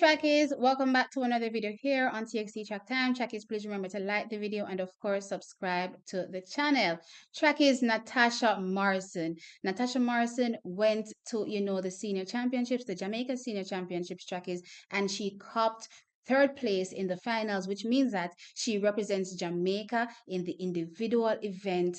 Trackies, welcome back to another video here on TXT Track Time. Trackies, please remember to like the video and of course subscribe to the channel. Trackies, Natasha Morrison. Natasha Morrison went to, the senior championships, the Jamaica senior championships, Trackies, and she copped third place in the finals, which means that she represents Jamaica in the individual event,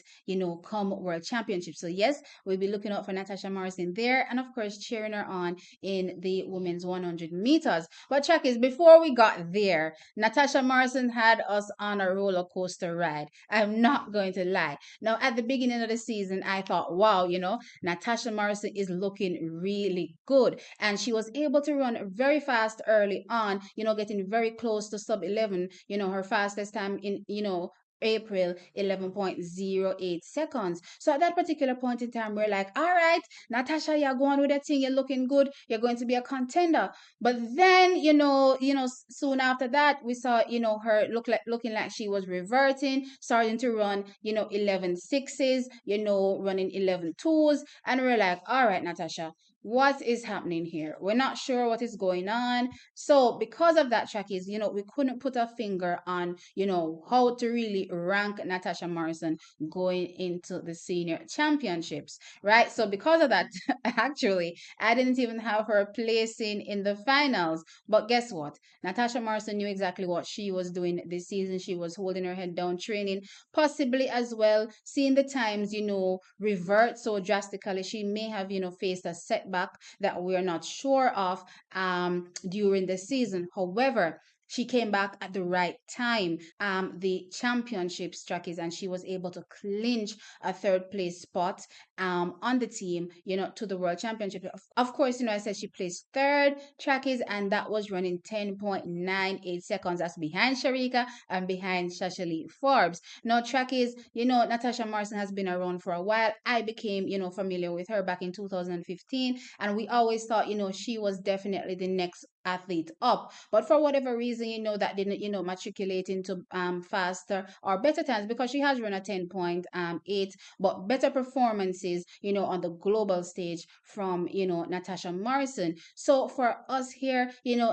come World Championship. So yes, we'll be looking out for Natasha Morrison there and of course cheering her on in the women's 100 meters. But check is before we got there, Natasha Morrison had us on a roller coaster ride. I'm not going to lie. Now, at the beginning of the season, I thought, wow, Natasha Morrison is looking really good. And she was able to run very fast early on, getting very close to sub 11, her fastest time in, April 11.08 seconds. So at that particular point in time, we're like, all right, Natasha, you're going with that thing, you're looking good, you're going to be a contender. But then, soon after that, we saw, her looking like she was reverting, starting to run, 11 sixes, running 11 twos. And we're like, all right, Natasha, what is happening here? We're not sure what is going on. So because of that, Trackies, we couldn't put a finger on, how to really rank Natasha Morrison going into the senior championships, right? So because of that, actually, I didn't even have her placing in the finals. But guess what? Natasha Morrison knew exactly what she was doing this season. She was holding her head down, training, possibly as well, seeing the times, revert so drastically. She may have, faced a setback that we're not sure of during the season. However, she came back at the right time, the championships trackies, and she was able to clinch a third place spot on the team, to the world championship. Of course, I said she placed third trackies, and that was running 10.98 seconds. That's behind Sharika and behind Shashali Forbes. Now, trackies, Natasha Morrison has been around for a while. I became, familiar with her back in 2015, and we always thought, she was definitely the next athlete up, but for whatever reason, that didn't, matriculate into faster or better times, because she has run a 10.8, but better performances, on the global stage from, Natasha Morrison. So for us here,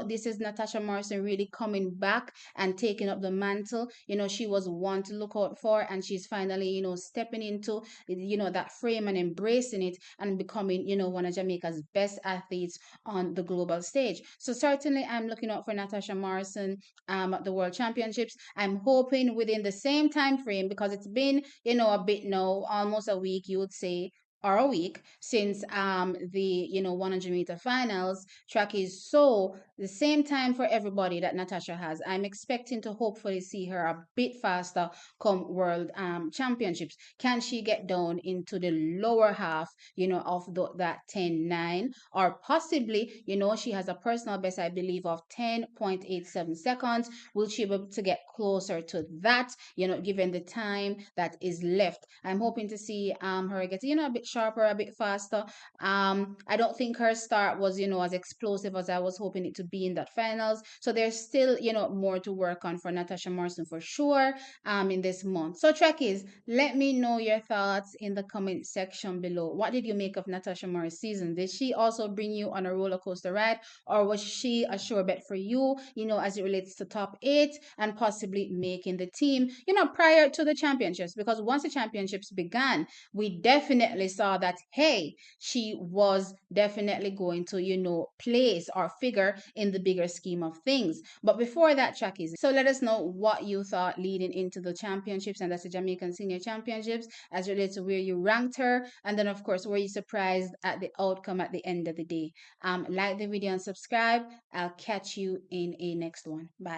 this is Natasha Morrison really coming back and taking up the mantle. She was one to look out for, and she's finally, stepping into, that frame and embracing it and becoming, one of Jamaica's best athletes on the global stage. So certainly I'm looking out for Natasha Morrison at the World Championships. I'm hoping within the same time frame, because it's been, a bit now, almost a week, you would say, or a week since the 100-meter finals track is. So the same time for everybody that Natasha has, I'm expecting to hopefully see her a bit faster come world championships. Can she get down into the lower half, of that 10.9, or possibly, she has a personal best, I believe, of 10.87 seconds. Will she be able to get closer to that, given the time that is left? I'm hoping to see her get, a bit sharper, a bit faster. I don't think her start was, as explosive as I was hoping it to be in that finals. So there's still, more to work on for Natasha Morrison for sure in this month. So Trekkies, let me know your thoughts in the comment section below. What did you make of Natasha Morrison's season? Did she also bring you on a roller coaster ride, or was she a sure bet for you, as it relates to top 8 and possibly making the team, prior to the championships? Because once the championships began, we definitely saw that, hey, she was definitely going to, place or figure in the bigger scheme of things. But before that, Chuckies, so let us know what you thought leading into the championships, and that's the Jamaican Senior Championships, as related to where you ranked her, and then of course were you surprised at the outcome at the end of the day. Like the video and subscribe. I'll catch you in a next one. Bye.